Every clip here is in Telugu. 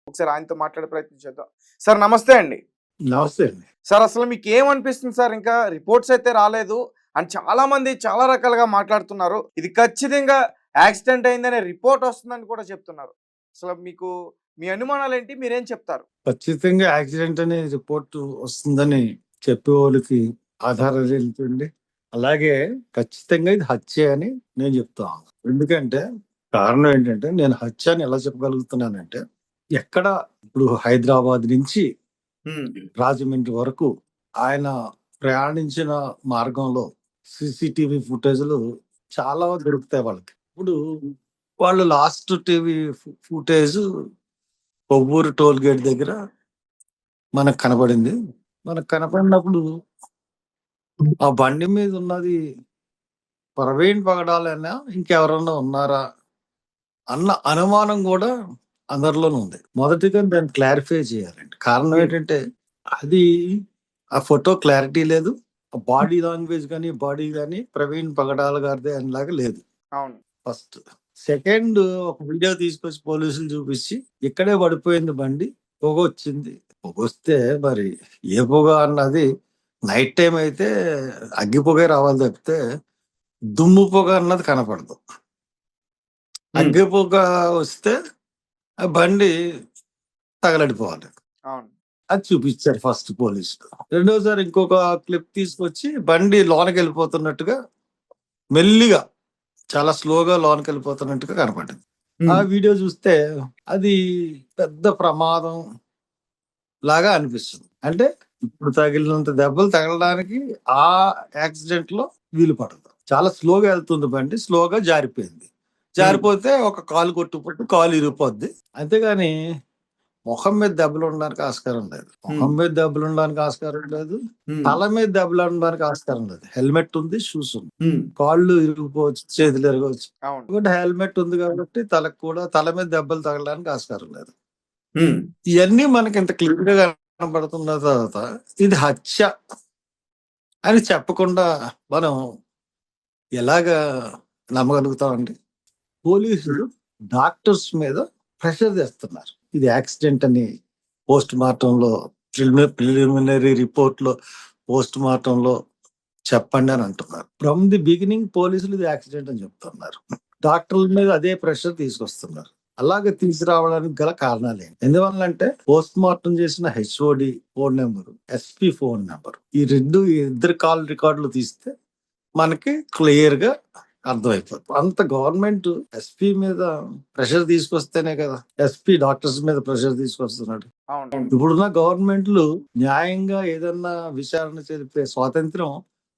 ఒకసారి ఆయనతో మాట్లాడే ప్రయత్నం చేద్దాం. సార్ నమస్తే అండి. నమస్తే అండి. సార్ అసలు మీకేమనిపిస్తుంది సార్? ఇంకా రిపోర్ట్స్ అయితే రాలేదు అని చాలా మంది చాలా రకాలుగా మాట్లాడుతున్నారు. ఇది ఖచ్చితంగా యాక్సిడెంట్ అయిందనే రిపోర్ట్ వస్తుందని కూడా చెప్తున్నారు. అసలు మీకు మీ అనుమానాలేంటి? మీరేం చెప్తారు? ఖచ్చితంగా యాక్సిడెంట్ అనే రిపోర్ట్ వస్తుందని చెప్పేవాళ్ళకి ఆధారాలు ఏంటండి? అలాగే ఖచ్చితంగా ఇది హత్యే అని నేను చెప్తాను. ఎందుకంటే కారణం ఏంటంటే నేను హత్య అని ఎలా చెప్పగలుగుతున్నానంటే ఎక్కడ ఇప్పుడు హైదరాబాద్ నుంచి రాజమండ్రి వరకు ఆయన ప్రయాణించిన మార్గంలో సీసీటీవీ ఫుటేజ్‌లు చాలా దొరుకుతాయి వాళ్ళకి. ఇప్పుడు వాళ్ళు last TV footage Kovvur toll gate దగ్గర మనకు కనబడింది. మనకు కనపడినప్పుడు ఆ బండి మీద ఉన్నది ప్రవీణ్ పగడాలేనా? ఇంకెవరన్నా ఉన్నారా? అన్న అనుమానం గూడా అందరిలోనూ ఉంది. మొదటిగా దాన్ని క్లారిఫై చేయాలండి. కారణం ఏంటంటే అది ఆ ఫోటో క్లారిటీ లేదు. ఆ బాడీ లాంగ్వేజ్ గాని ప్రవీణ్ పగడాల గారిదే అనేలాగా లేదు. అవును. ఫస్ట్. సెకండ్ ఒక వీడియో తీసుకొచ్చి పోలీసులు చూపించి ఇక్కడే పడిపోయింది బండి. పొగొచ్చింది. పొగొస్తే మరి ఏ పొగ అన్నది నైట్ టైమ్ అయితే అగ్గి పొగే రావాలి తప్పితే దుమ్ము పొగ అన్నది కనపడదు. అగ్గి పొగ వస్తే ఆ బండి తగలడిపోవాలి. అవును. అది చూపించారు ఫస్ట్ పోలీసులు. రెండోసారి ఇంకొక క్లిప్ తీసుకొచ్చి బండి లోనకెళ్ళిపోతున్నట్టుగా మెల్లిగా చాలా స్లోగా లోనకెళ్ళిపోతున్నట్టుగా కనపడింది. ఆ వీడియో చూస్తే అది పెద్ద ప్రమాదం లాగా అనిపిస్తుంది. అంటే ఇప్పుడు తగిలినంత దెబ్బలు తగలడానికి ఆ యాక్సిడెంట్ లో వీలు పడదు. చాలా స్లోగా వెళ్తుంది బండి. స్లోగా జారిపోయింది. జారిపోతే ఒక కాలు కొట్టుకుంటే కాలు ఇరిగిపోద్ది. అంతేగాని మొహం మీద దెబ్బలు ఉండడానికి ఆస్కారం లేదు. మొహం మీద దెబ్బలు ఉండడానికి ఆస్కారం లేదు. తల మీద దెబ్బలు ఉండడానికి ఆస్కారం లేదు. హెల్మెట్ ఉంది, షూస్ ఉంది. కాళ్ళు ఇరిగిపోవచ్చు, చేతులు ఇరగవచ్చు. అవును. హెల్మెట్ ఉంది కాబట్టి తలకు కూడా తల మీద దెబ్బలు తగలడానికి ఆస్కారం లేదు. ఇవన్నీ మనకి ఇంత క్లియర్ గా కనబడుతున్న తర్వాత ఇది హత్య అని చెప్పకుండా మనం ఎలాగా నమ్మగలుగుతామండి? పోలీసులు డాక్టర్స్ మీద ప్రెషర్ చేస్తున్నారు. ఇది యాక్సిడెంట్ అని పోస్ట్ మార్టంలో ప్రిలిమినరీ రిపోర్ట్ లో పోస్ట్ మార్టంలో చెప్పండి అని అంటున్నారు. ఫ్రమ్ ది బిగినింగ్ పోలీసులు ఇది యాక్సిడెంట్ అని చెప్తున్నారు. డాక్టర్ల మీద అదే ప్రెషర్ తీసుకొస్తున్నారు. అలాగే తీసుకురావడానికి గల కారణాలు ఏంటి? ఎందువల్లంటే పోస్ట్ మార్టం చేసిన HOD phone number, SP phone number ఈ ఇద్దరు కాల్ రికార్డులు తీస్తే మనకి క్లియర్ గా అర్థమైపోతుంది. అంత గవర్నమెంట్ ఎస్పీ మీద ప్రెషర్ తీసుకొస్తేనే కదా ఎస్పీ డాక్టర్స్ మీద ప్రెషర్ తీసుకొస్తున్నాడు. ఇప్పుడున్న గవర్నమెంట్లు న్యాయంగా ఏదన్నా విచారణ జరిపే స్వాతంత్రం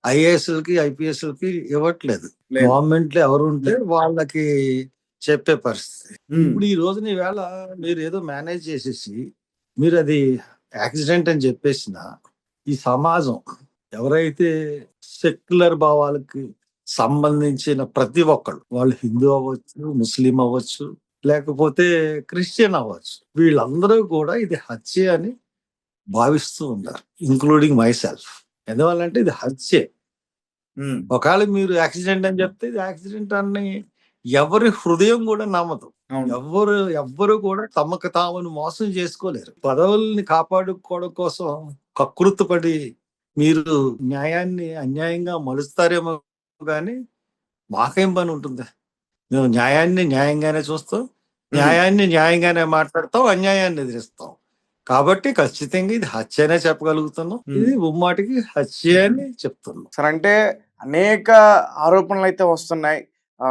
ఐఏఎస్లకి ఐపీఎస్లకి ఇవ్వట్లేదు. గవర్నమెంట్ లో ఎవరు ఉంటే వాళ్ళకి చెప్పే పరిస్థితి. ఇప్పుడు ఈ రోజున ఈవేళ మీరు ఏదో మేనేజ్ చేసేసి మీరు అది యాక్సిడెంట్ అని చెప్పేసిన ఈ సమాజం ఎవరైతే సెక్యులర్ భావాలకి సంబంధించిన ప్రతి ఒక్కళ్ళు, వాళ్ళు హిందూ అవ్వచ్చు, ముస్లిం అవ్వచ్చు, లేకపోతే క్రిస్టియన్ అవ్వచ్చు, వీళ్ళందరూ కూడా ఇది హత్య అని భావిస్తూ ఉన్నారు, ఇంక్లూడింగ్ మై సెల్ఫ్. ఎందువల్లంటే ఇది హత్యే. ఒకవేళ మీరు యాక్సిడెంట్ అని చెప్తే ఇది యాక్సిడెంట్ అని ఎవరి హృదయం కూడా నమ్మదు. ఎవ్వరు కూడా తమకు తామును మోసం చేసుకోలేరు. పదవుల్ని కాపాడుకోవడం కోసం కకృతపడి మీరు న్యాయాన్ని అన్యాయంగా మలుస్తారేమో గాని మాకేం పని ఉంటుంది? మేము న్యాయాన్ని న్యాయంగానే చూస్తాం, న్యాయాన్ని న్యాయంగానే మాట్లాడతాం, అన్యాయాన్ని ఎదిరిస్తాం. కాబట్టి ఖచ్చితంగా ఇది హత్య అనే చెప్పగలుగుతున్నాం. ఇది ముమ్మాటికి హత్య అని చెప్తున్నాం. సార్ అంటే అనేక ఆరోపణలు అయితే వస్తున్నాయి.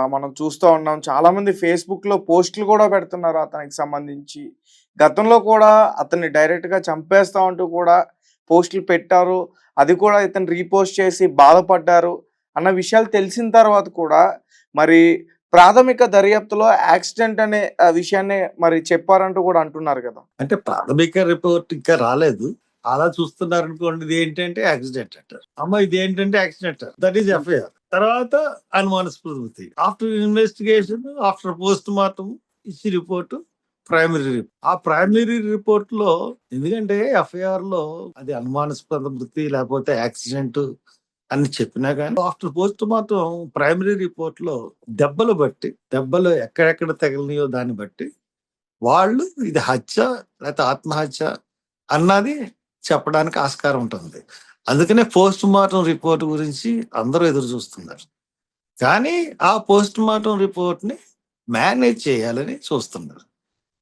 మనం చూస్తూ ఉన్నాం. చాలా మంది ఫేస్‌బుక్‌లో పోస్టులు కూడా పెడుతున్నారు అతనికి సంబంధించి. గతంలో కూడా అతన్ని డైరెక్ట్‌గా చంపేస్తాం అంటూ కూడా పోస్టులు పెట్టారు. అది కూడా ఇతను రీపోస్ట్ చేసి బాధపడ్డారు అన్న విషయాలు తెలిసిన తర్వాత కూడా మరి ప్రాథమిక దర్యాప్తులో యాక్సిడెంట్ అనే విషయాన్ని మరి చెప్పారంటూ కూడా అంటున్నారు కదా! అంటే ప్రాథమిక రిపోర్ట్ ఇంకా రాలేదు. అలా చూస్తున్నారనుకోండి. ఇది ఏంటంటే యాక్సిడెంట్ అంటారు. అమ్మ ఇదేంటంటే యాక్సిడెంట్ దట్ ఈస్ ఎఫ్ఐఆర్. తర్వాత అనుమానాస్పద after investigation, after post mortem ఇచ్చి రిపోర్ట్ ప్రైమరీ రిపోర్ట్. ఆ ప్రైమరీ రిపోర్ట్ లో ఎందుకంటే ఎఫ్ఐఆర్ లో అది అనుమానాస్పద మృతి లేకపోతే యాక్సిడెంట్ అని చెప్పినా కానీ after post mortem primary report లో దెబ్బలు ఎక్కడెక్కడ తగిలినాయో దాన్ని బట్టి వాళ్ళు ఇది హత్య లేకపోతే ఆత్మహత్య అన్నది చెప్పడానికి ఆస్కారం ఉంటుంది. అందుకనే పోస్ట్ మార్టం రిపోర్ట్ గురించి అందరూ ఎదురు చూస్తున్నారు. కానీ ఆ పోస్ట్ మార్టం రిపోర్ట్‌ని మేనేజ్ చేయాలని చూస్తున్నారు.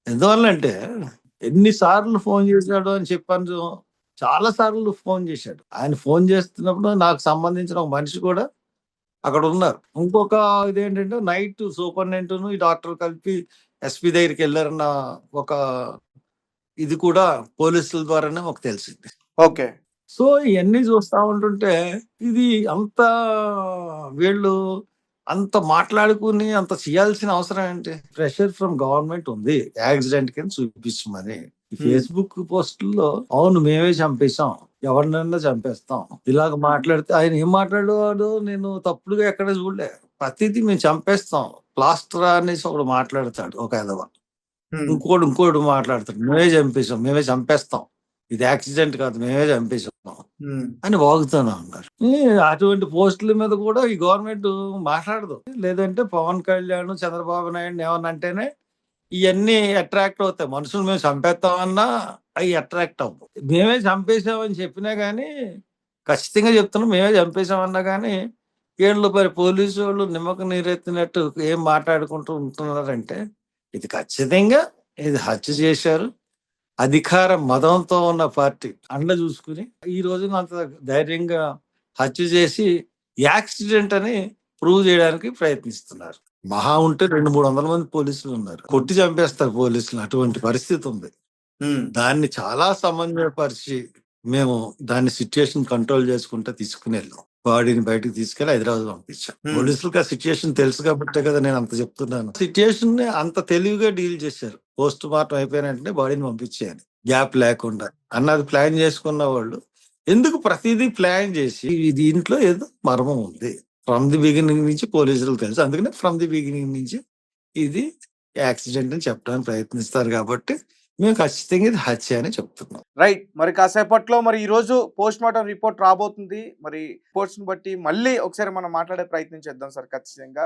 ఎందువల్లంటే ఎన్ని సార్లు ఫోన్ చేశాడు అని చెప్పాను. చాలా సార్లు ఫోన్ చేశాడు. ఆయన ఫోన్ చేస్తున్నప్పుడు నాకు సంబంధించిన ఒక మనిషి కూడా అక్కడున్నారు. ఇంకొక ఇదేంటంటే నైట్ సూపరింటెండెంట్‌ను, ఈ డాక్టర్ కలిపి ఎస్పీ దగ్గరికెళ్లారన్న ఒక ఇది కూడా పోలీసుల ద్వారానే మాకు తెలిసింది. ఓకే. సో, ఇయన్నీ చూస్తా ఉంటుంటే ఇది అంత వీళ్ళు అంత మాట్లాడుకొని అంత చేయాల్సిన అవసరం ఏంటి? ప్రెషర్ ఫ్రమ్ గవర్నమెంట్ ఉంది. యాక్సిడెంట్ కింద చూపించమని. ఈ ఫేస్‌బుక్ పోస్టుల్లో అవును మేమే చంపేసాం. ఎవరినైనా చంపేస్తాం. ఇలాగ మాట్లాడితే ఆయన ఏం మాట్లాడేవాడో నేను తప్పుడుగా ఎక్కడ చూడలే. ప్రతీదీ మేము చంపేస్తాం. ప్లాస్టర్ అనేసి ఒకడు మాట్లాడతాడు ఒక ఎదవ. ఇంకోడు మాట్లాడతాడు. మేమే చంపేస్తాం. ఇది యాక్సిడెంట్ కాదు. మేమే చంపేసాం అని వాగుతూనే ఉన్నారు. అటువంటి పోస్టుల మీద కూడా ఈ గవర్నమెంట్ మాట్లాడదు. లేదంటే పవన్ కళ్యాణ్, చంద్రబాబు నాయుడు ఏమన్నా అంటేనే ఇయన్నీ అట్రాక్ట్ అవుతాయి. మనుషులు మేము చంపేస్తామన్నా అయి అట్రాక్ట్ అవ్వవు. మేమే చంపేసామని చెప్పినా గానీ, ఖచ్చితంగా చెప్తున్నాం మేమే చంపేసామన్నా గానీ, ఈళ్ళు మరి పోలీసోళ్ళు నిమ్మకు నీరెత్తినట్టు ఏం మాట్లాడుకుంటూ ఉంటున్నారంటే, ఇది ఖచ్చితంగా ఇది హత్య చేశారు. అధికార మదంతో ఉన్న పార్టీ అండ చూసుకుని ఈ రోజున అంత ధైర్యంగా హత్య చేసి యాక్సిడెంట్ అని ప్రూవ్ చేయడానికి ప్రయత్నిస్తున్నారు. మహా ఉంటే 200-300 మంది పోలీసులు ఉన్నారు. కొట్టి చంపేస్తారు పోలీసులు. అటువంటి పరిస్థితి ఉంది. దాన్ని చాలా సమన్వయపరిచి మేము దాన్ని సిట్యుయేషన్ కంట్రోల్ చేసుకుంటూ తీసుకుని వెళ్ళాం. బాడీని బయటకు తీసుకెళ్లి హైదరాబాద్ పంపించాం. పోలీసులకు ఆ సిట్యుయేషన్ తెలుసు కాబట్టే కదా నేను అంత చెప్తున్నాను. సిట్యుయేషన్ ని అంత తెలివిగా డీల్ చేశారు. పోస్ట్ మార్టం అయిపోయిన వెంటనే బాడీని పంపించేయాలి గ్యాప్ లేకుండా అన్నది ప్లాన్ చేసుకున్న వాళ్ళు ఎందుకు ప్రతిదీ ప్లాన్ చేసి దీంట్లో ఏదో మర్మం ఉంది. ఫ్రమ్ ది బిగినింగ్ నుంచి పోలీసులకు తెలుసు. అందుకనే ఫ్రమ్ ది బిగినింగ్ నుంచి ఇది యాక్సిడెంట్ అని చెప్పడానికి ప్రయత్నిస్తారు కాబట్టి మేము ఖచ్చితంగా ఇది హత్య అని చెప్తున్నాం. రైట్. మరి కాసేపట్లో మరి ఈ రోజు పోస్ట్ మార్టం రిపోర్ట్ రాబోతుంది. మరి రిపోర్ట్స్ ని బట్టి మళ్ళీ ఒకసారి మనం మాట్లాడే ప్రయత్నం చేద్దాం సార్ ఖచ్చితంగా.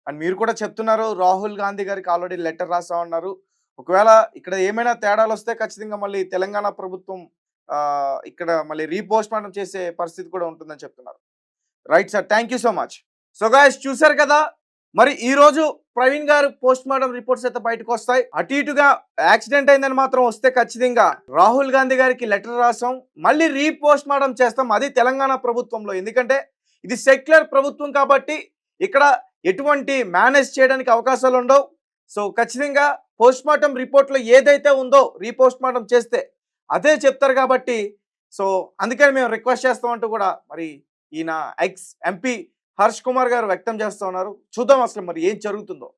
అండ్ మీరు కూడా చెప్తున్నారు రాహుల్ గాంధీ గారికి ఆల్రెడీ లెటర్ రాసామన్నారు. ఒకవేళ ఇక్కడ ఏమైనా తేడాలు వస్తే ఖచ్చితంగా మళ్ళీ తెలంగాణ ప్రభుత్వం ఇక్కడ మళ్ళీ రీపోస్ట్ మార్టం చేసే పరిస్థితి కూడా ఉంటుందని చెప్తున్నారు. Right sir. Thank you so much. So guys చూసారు కదా, మరి ఈ రోజు ప్రవీణ్ గారు పోస్ట్ మార్టం రిపోర్ట్స్ అయితే బయటకు వస్తాయి. అటు ఇటుగా యాక్సిడెంట్ అయిందని మాత్రం వస్తే ఖచ్చితంగా రాహుల్ గాంధీ గారికి లెటర్ రాసాం, మళ్ళీ రీపోస్ట్ మార్టం చేస్తాం. అది తెలంగాణ ప్రభుత్వంలో. ఎందుకంటే ఇది సెక్యులర్ ప్రభుత్వం కాబట్టి ఇక్కడ ఎటువంటి మేనేజ్ చేయడానికి అవకాశాలు ఉండవు. సో ఖచ్చితంగా పోస్ట్ మార్టం రిపోర్ట్లో ఏదైతే ఉందో రీపోస్ట్ మార్టం చేస్తే అదే చెప్తారు కాబట్టి సో అందుకని మేము రిక్వెస్ట్ చేస్తామంటూ కూడా మరి ఈయన ఎక్స్ ఎంపీ హర్ష్ కుమార్ గారు వ్యక్తం చేస్తూ ఉన్నారు. చూద్దాం అసలు మరి ఏం జరుగుతుందో.